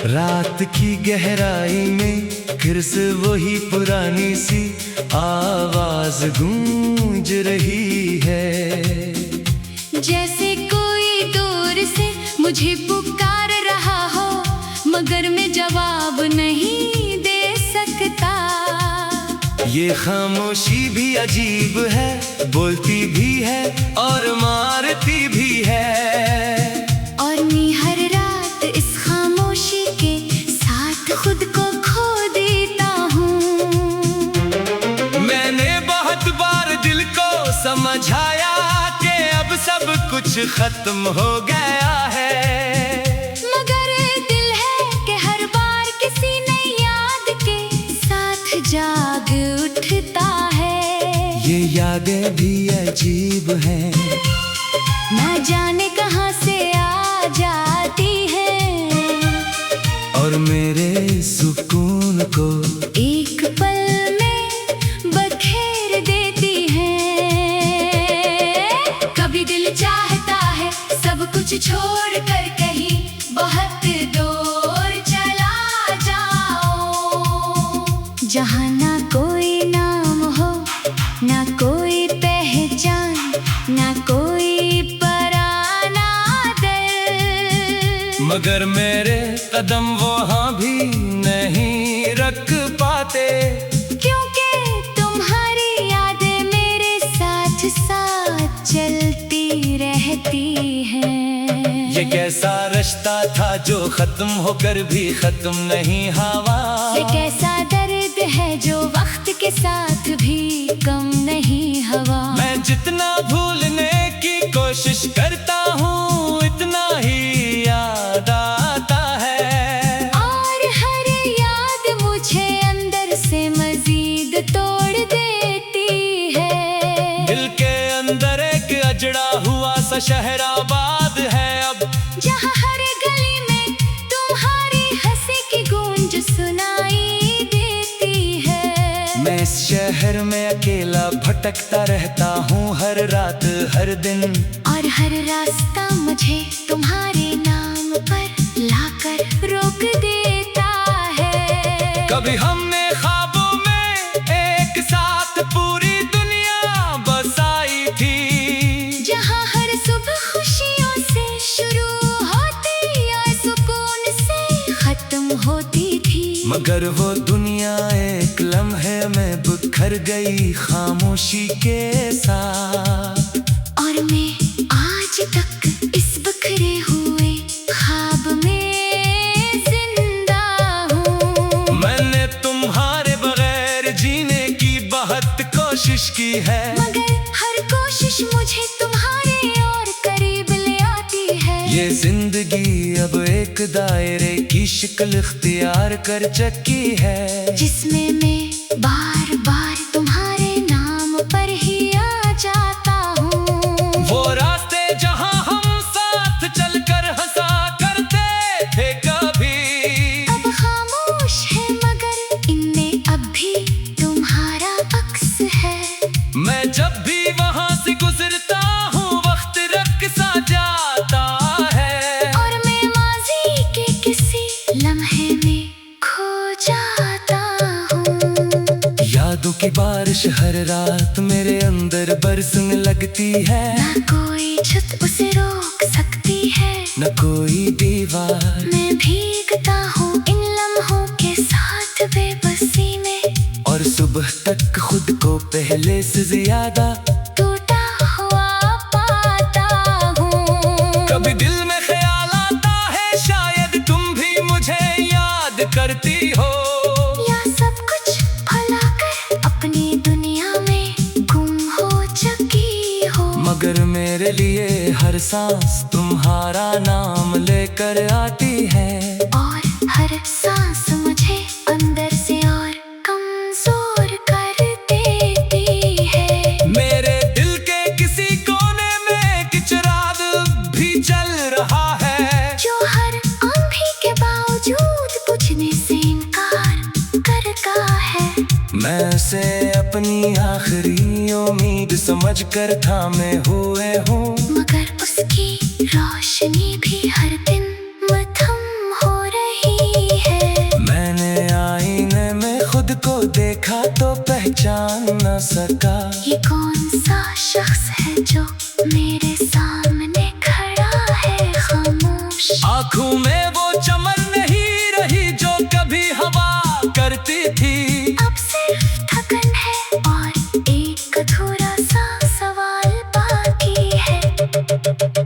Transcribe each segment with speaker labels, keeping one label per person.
Speaker 1: रात की गहराई में फिर से वही पुरानी सी आवाज गूंज रही है,
Speaker 2: जैसे कोई दूर से मुझे पुकार रहा हो, मगर मैं जवाब नहीं दे सकता।
Speaker 1: ये खामोशी भी अजीब है, बोलती भी है और मारती भी है।
Speaker 2: और मैं हर रात इस खामोशी के साथ खुद को खो देता हूँ।
Speaker 1: मैंने बहुत बार दिल को समझाया कि अब सब कुछ खत्म हो गया है,
Speaker 2: मगर दिल है कि हर बार किसी नई याद के साथ जाग उठता है।
Speaker 1: ये यादें भी अजीब हैं,
Speaker 2: ना जाने कहाँ से आ जाती है
Speaker 1: और मेरे सुकून को
Speaker 2: एक पल में बखेर देती है। कभी दिल चाहता है सब कुछ छोड़ कर कहीं बहुत दूर चला जाओ, जहाँ ना कोई नाम हो, ना कोई पहचान, ना कोई पराना दिल।
Speaker 1: मगर मेरे कदम वहाँ भी नहीं रख पाते,
Speaker 2: क्योंकि तुम्हारी यादें मेरे साथ साथ चलती रहती हैं।
Speaker 1: ये कैसा रिश्ता था जो खत्म होकर भी खत्म नहीं हुआ।
Speaker 2: ये कैसा दर्द है जो वक्त के साथ भी कम नहीं हुआ।
Speaker 1: मैं जितना भूलने की कोशिश करता हूँ इतना ही याद आता है,
Speaker 2: और हर याद मुझे अंदर से मजीद तोड़ देती है।
Speaker 1: दिल के अंदर एक अजड़ा हुआ सा शहर आबाद है अब,
Speaker 2: जहाँ हर गली में तुम्हारी हंसी की गूंज सुनाई देती है।
Speaker 1: मैं इस शहर में अकेला भटकता रहता हूँ हर रात हर दिन,
Speaker 2: और हर रास्ता मुझे तुम्हारे नाम पर लाकर रोक देता है।
Speaker 1: कभी हमने ख्वाबों में एक साथ पूरी दुनिया बसाई थी,
Speaker 2: जहाँ हर सुबह खुशियों से शुरू होती और सुकून से खत्म होती थी।
Speaker 1: मगर वो दुनिया एक लम्हे में बिखर गई खामोशी के साथ,
Speaker 2: और मैं आज तक इस बिखरे हुए ख्वाब में जिंदा हूँ।
Speaker 1: मैंने तुम्हारे बगैर जीने की बहुत कोशिश की है,
Speaker 2: मगर हर कोशिश मुझे तुम्हारे और करीब ले आती है।
Speaker 1: ये जिंदगी अब एक दायरे की शक्ल इख्तियार कर चुकी है,
Speaker 2: जिसमें मैं बार बार तुम्हारे नाम पर ही आ जाता हूँ।
Speaker 1: वो रास्ते जहाँ हम साथ चलकर हंसा करते थे कभी,
Speaker 2: अब खामोश है मगर इनमें अब भी तुम्हारा अक्स है।
Speaker 1: मैं जब भी वहाँ से गुजरता हूँ वक्त रख सा जाता है,
Speaker 2: और मैं माजी के किसी लम्हे में खो जाता हूँ।
Speaker 1: यादों की बारिश हर रात मेरे अंदर बरसने लगती है,
Speaker 2: ना कोई छत उसे रोक सकती है,
Speaker 1: न कोई दीवार।
Speaker 2: मैं भीगता हूँ इन लम्हों के साथ बेबसी में,
Speaker 1: और सुबह तक खुद को पहले से ज्यादा
Speaker 2: टूटा हुआ पाता हूँ।
Speaker 1: कभी दिल में ख्याल आता है शायद तुम भी मुझे याद करती हो,
Speaker 2: या सब कुछ भुलाकर अपनी दुनिया में गुम हो चुकी हो।
Speaker 1: मगर मेरे लिए हर सांस तुम्हारा नाम लेकर आती है,
Speaker 2: और हर सांस मुझे अंदर से और कमजोर कर देती है।
Speaker 1: मेरे दिल के किसी कोने में एक चिराग भी जल रहा है,
Speaker 2: जो हर अंग
Speaker 1: मैं से अपनी आखिरी उम्मीद समझ कर थामे हुए हूँ,
Speaker 2: मगर उसकी रोशनी भी हर दिन मद्धम हो रही है।
Speaker 1: मैंने आईने में खुद को देखा तो पहचान न सका,
Speaker 2: ये कौन सा शख्स है जो मेरे सामने खड़ा है खामोश।
Speaker 1: आँखों में वो चमन नहीं रही जो कभी हवा करती थी।
Speaker 2: अब सिर्फ थकन है और एक अधूरा सा सवाल बाकी है।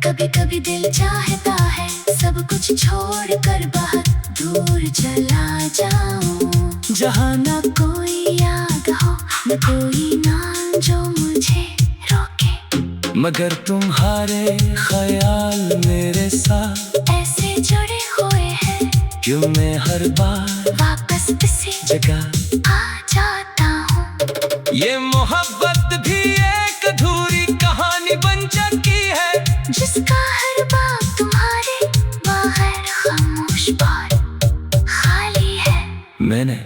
Speaker 2: कभी कभी दिल चाहता है सब कुछ छोड़ कर बहुत दूर चला जाऊं, जहाँ न कोई याद हो न कोई नाम जो मुझे रोके।
Speaker 1: मगर तुम्हारे ख्याल मेरे साथ
Speaker 2: ऐसे जुड़े हुए हैं,
Speaker 1: क्यों मैं हर बार
Speaker 2: वापस इसी
Speaker 1: जगह
Speaker 2: आ जाता हूँ।
Speaker 1: ये मोहब्बत भी एक अधूरी कहानी बन चुकी है,
Speaker 2: जिसका हर बाग तुम्हारे बाहर खामोश और खाली है।
Speaker 1: मैंने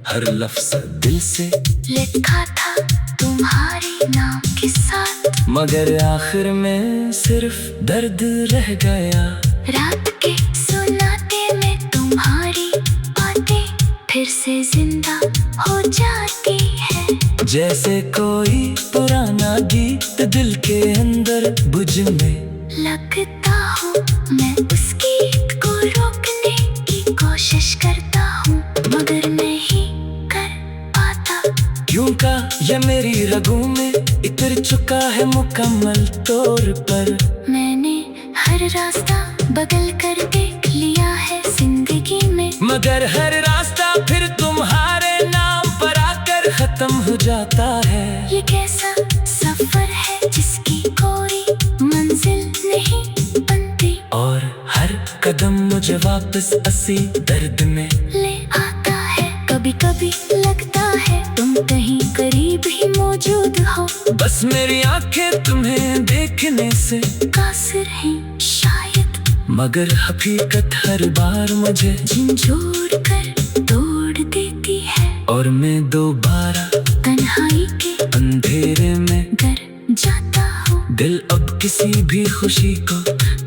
Speaker 1: हर लफ्ज़ दिल से
Speaker 2: लिखा था तुम्हारे नाम के साथ,
Speaker 1: मगर आखिर में सिर्फ दर्द रह गया।
Speaker 2: रात के सुनाते में तुम्हारी बातें फिर से जिंदा हो जाती है।
Speaker 1: जैसे कोई पुराना गीत दिल के अंदर बुझने
Speaker 2: लगता हूँ मैं उस गीत को रोकने की कोशिश करता हूँ, मगर नहीं कर पाता।
Speaker 1: क्यों का ये मेरी रगों में इतर चुका है मुकम्मल तौर पर।
Speaker 2: मैंने हर रास्ता बदल कर देख लिया है जिंदगी में,
Speaker 1: मगर हर रास्ता फिर तुम्हारे नाम पर आकर खत्म हो जाता है।
Speaker 2: ये कैसा सफर है जिसकी कोई मंजिल नहीं बनती,
Speaker 1: और हर कदम मुझे वापस उसी दर्द में
Speaker 2: ले आता है। कभी कभी लगता है तुम कहीं करीब ही मौजूद हो,
Speaker 1: बस मेरी आंखें तुम्हें देखने से
Speaker 2: कासिर हैं शायद,
Speaker 1: मगर हकीकत हर बार मुझे
Speaker 2: झंझोड़ कर तोड़ देती है।
Speaker 1: और मैं दोबारा
Speaker 2: तन्हाई के
Speaker 1: अंधेरे में
Speaker 2: गर जाता हूँ,
Speaker 1: दिल अब किसी भी खुशी को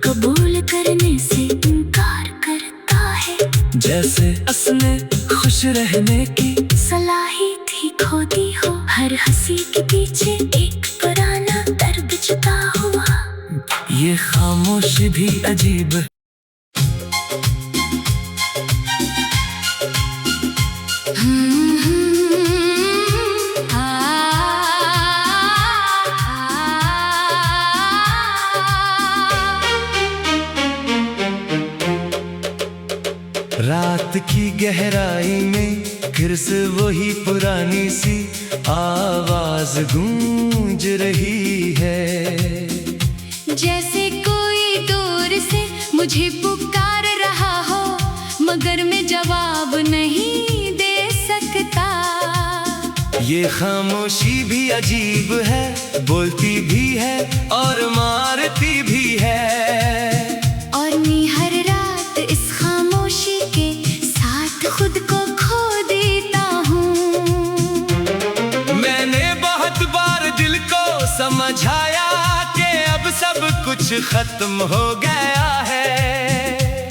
Speaker 2: कबूल करने से इनकार करता है।
Speaker 1: जैसे असने खुश रहने की
Speaker 2: सलाहियत ही खोती हो, हर हंसी के पीछे एक पुराना दर्द छुपा हुआ।
Speaker 1: ये खामोशी भी अजीब है। रात की गहराई में फिर से वही पुरानी सी आवाज गूंज रही है,
Speaker 2: जैसे कोई दूर से मुझे पुकार रहा हो, मगर मैं जवाब नहीं दे सकता।
Speaker 1: ये खामोशी भी अजीब है, बोलती भी है और मारती भी है।
Speaker 2: और मैं हर रात इस खामोशी के साथ खुद को खो देता हूँ।
Speaker 1: मैंने बहुत बार दिल को समझाया कि अब सब कुछ खत्म हो गया है,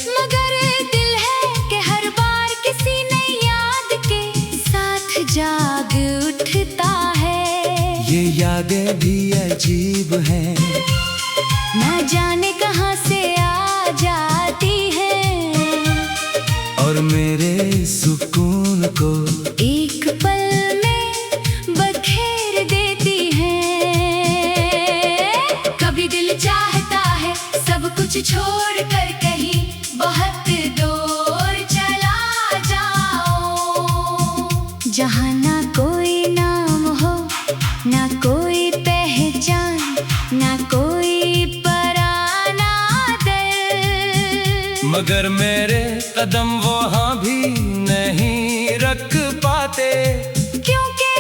Speaker 2: मगर दिल है कि हर बार किसी नई याद के साथ जाग उठता है।
Speaker 1: ये यादें भी अजीब हैं,
Speaker 2: न जाने कहाँ से आ जाती है,
Speaker 1: और मेरे सुकून को
Speaker 2: एक पल में बखेर देती है। कभी दिल चाहता है सब कुछ छोड़ कर कहीं बहुत दूर चला जाओ, जहाँ ना कोई नाम हो, ना कोई पहचान, ना कोई पराना दिल।
Speaker 1: मगर मेरे कदम वहाँ भी नहीं रख पाते,
Speaker 2: क्योंकि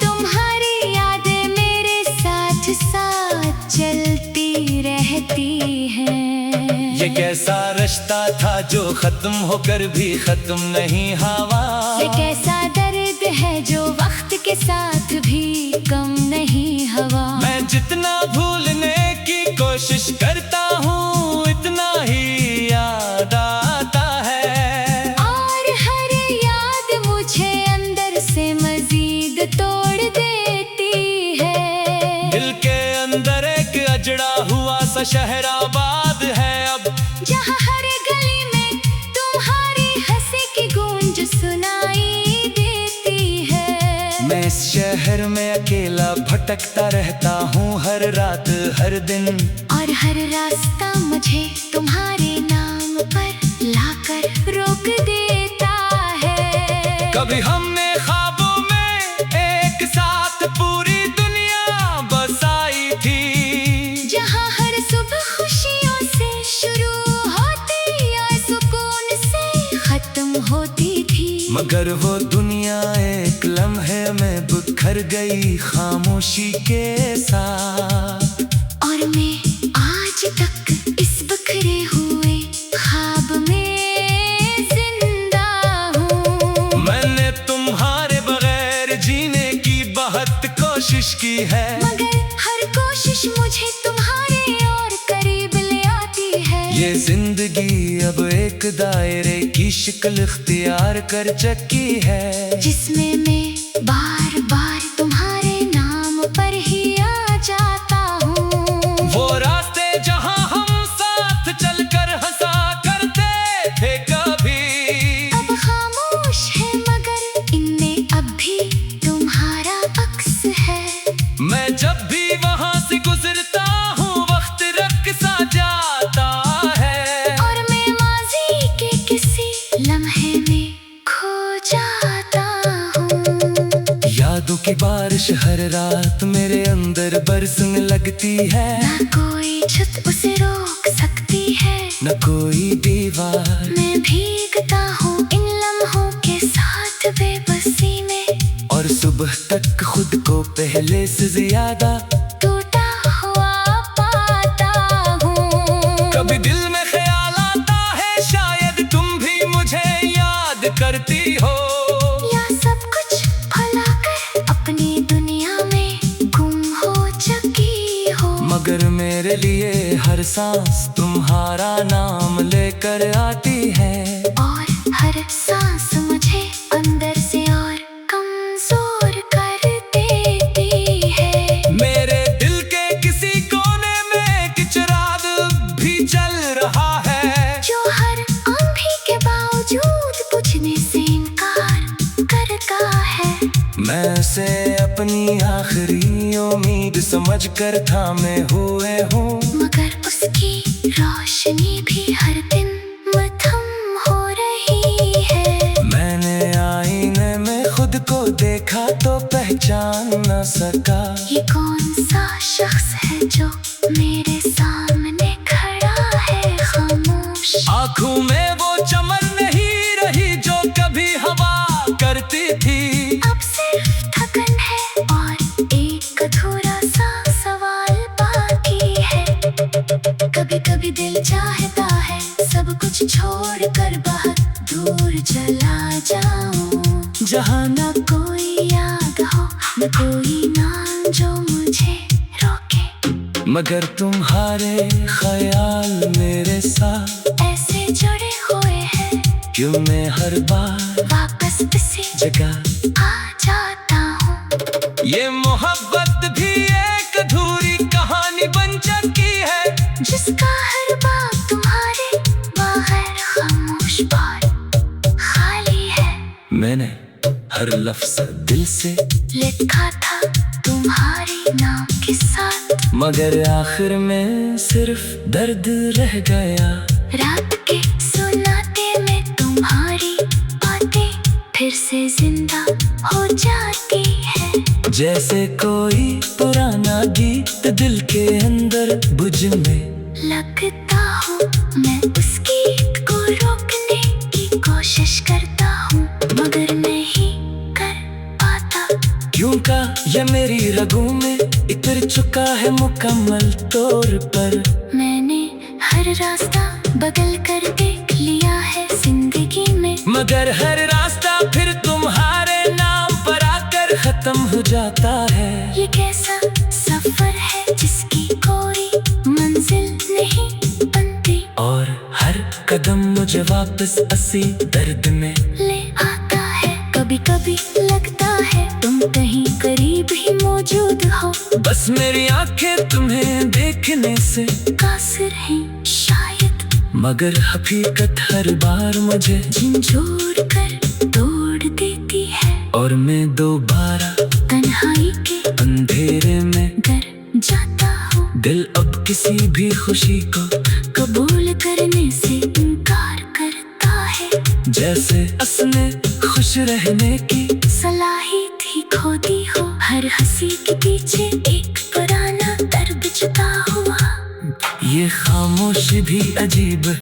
Speaker 2: तुम्हारी यादें मेरे साथ साथ चलती रहती हैं।
Speaker 1: ये कैसा रिश्ता था जो खत्म होकर भी खत्म नहीं हुआ।
Speaker 2: ये कैसा दर्द है जो वक्त के साथ भी कम नहीं हवा।
Speaker 1: मैं जितना भूलने की कोशिश करता हूँ इतना ही याद आता है,
Speaker 2: और हर याद मुझे अंदर से मजीद तोड़ देती है।
Speaker 1: दिल के अंदर एक अजड़ा हुआ सा शहर आबाद है अब,
Speaker 2: जहाँ हर गली में तुम्हारी हंसी की गूंज सुनाई देती है।
Speaker 1: मैं इस शहर में अकेला भटकता रहता हूँ हर रात हर दिन,
Speaker 2: और हर रास्ता मुझे तुम्हारे नाम पर लाकर रोक देता है।
Speaker 1: कभी हमने ख्वाबों में एक साथ पूरी दुनिया बसाई थी,
Speaker 2: जहाँ हर सुबह खुशियों से शुरू होती और सुकून से खत्म होती थी।
Speaker 1: मगर वो दुनिया एक लम्हे में बिखर गई खामोशी के साथ,
Speaker 2: और मैं आज तक इस बिखरे हुए ख्वाब में जिंदा हूँ।
Speaker 1: मैंने तुम्हारे बगैर जीने की बहुत कोशिश की है,
Speaker 2: मगर हर कोशिश मुझे तुम्हारे और करीब ले आती है।
Speaker 1: ये जिंदगी अब एक दायरे की शक्ल इख्तियार कर चुकी है,
Speaker 2: जिसमें मैं बार बार तुम्हारे नाम पर ही आ जाता हूँ।
Speaker 1: वो रास्ते जहाँ हम साथ चलकर हंसा करते थे कभी,
Speaker 2: अब खामोश है मगर इनमें अब भी तुम्हारा अक्स है।
Speaker 1: मैं जब भी वहाँ से गुजरता हूँ वक्त रख सा जाता है,
Speaker 2: और मैं माजी के किसी लम्हे में खो जाता हूँ।
Speaker 1: यादों की बारिश हर रात मेरे अंदर बरसने लगती है,
Speaker 2: ना कोई छत उसे रोक सकती है,
Speaker 1: न कोई दीवार।
Speaker 2: मैं भीगता हूँ इन लम्हों के साथ बेबसी में,
Speaker 1: और सुबह तक खुद को पहले से ज्यादा
Speaker 2: टूटा हुआ पाता हूँ।
Speaker 1: कभी दिल में ख्याल आता है शायद तुम भी मुझे याद करती हो,
Speaker 2: या सब कुछ भुलाकर अपनी दुनिया में गुम हो चुकी हो।
Speaker 1: मगर मेरे लिए हर सांस तुम्हारा नाम लेकर आती है,
Speaker 2: और हर सांस मुझे अंदर से और कमजोर कर देती है।
Speaker 1: मेरे दिल के किसी कोने में एक चिराग भी जल रहा है,
Speaker 2: जो हर आंधी के बावजूद बुझने से इनकार करता है।
Speaker 1: मैं उसे अपनी आखिरी उम्मीद समझ कर थामे हुए हूँ,
Speaker 2: मगर उसकी रोशनी भी हर दिन मद्धम हो रही है।
Speaker 1: मैंने आईने में खुद को देखा तो पहचान न सका,
Speaker 2: ये कौन सा शख्स है जो मेरे सामने खड़ा है खामोश।
Speaker 1: आँखों में वो चमन नहीं रही जो कभी हवा करती थी,
Speaker 2: अब सिर्फ थकन है और एक अधूरा सा सवाल बाकी है। कभी कभी दिल चाहता है सब कुछ छोड़ कर बहुत दूर चला जाऊं,
Speaker 1: जहाँ
Speaker 2: न कोई याद हो न कोई नाम जो मुझे रोके।
Speaker 1: मगर तुम्हारे ख्याल मेरे साथ
Speaker 2: ऐसे जुड़े हुए हैं
Speaker 1: क्यों मैं हर बार
Speaker 2: वापस इसी
Speaker 1: जगह
Speaker 2: आ जाता हूँ।
Speaker 1: ये मोहब्बत भी एक अधूरी कहानी बन चुकी है,
Speaker 2: जिसका हर बात तुम्हारे बाहर खामोश और खाली है।
Speaker 1: मैंने हर लफ्ज़ दिल से
Speaker 2: लिखा था तुम्हारे नाम के साथ,
Speaker 1: मगर आखिर में सिर्फ दर्द रह गया।
Speaker 2: रात के सुनाते में तुम्हारी बातें फिर से जिंदा हो जाती है।
Speaker 1: जैसे कोई पुराना गीत दिल के अंदर बुझने
Speaker 2: लगता हूँ मैं उस गीत को रोकने की कोशिश करता हूँ, मगर नहीं कर पाता।
Speaker 1: क्यों का ये मेरी रगों में इतर चुका है मुकम्मल तौर पर।
Speaker 2: मैंने हर रास्ता बदल कर देख लिया है जिंदगी में,
Speaker 1: मगर हर रास्ता फिर तुम्हारे नाम पर आकर खत्म हो जाता है।
Speaker 2: ये कैसा सफर है जिसकी कोई मंजिल नहीं बनती,
Speaker 1: और हर कदम मुझे वापस उसी दर्द में
Speaker 2: ले आता है। कभी कभी लगता है तुम कहीं करीब ही मौजूद हो,
Speaker 1: बस मेरी आंखें तुम्हें देखने से
Speaker 2: कासिर हैं शायद,
Speaker 1: मगर हकीकत हर बार मुझे
Speaker 2: झंझोर कर तोड़ देती है।
Speaker 1: और मैं दोबारा
Speaker 2: तन्हाई के
Speaker 1: अंधेरे में
Speaker 2: गर जाता हूँ,
Speaker 1: दिल अब किसी भी खुशी को
Speaker 2: कबूल करने से इनकार करता है।
Speaker 1: जैसे उसने खुश रहने की
Speaker 2: सलाहियत ही खोती हो, हर हंसी के पीछे एक पुराना दर्द छुपा हुआ।
Speaker 1: ये खामोशी भी अजीब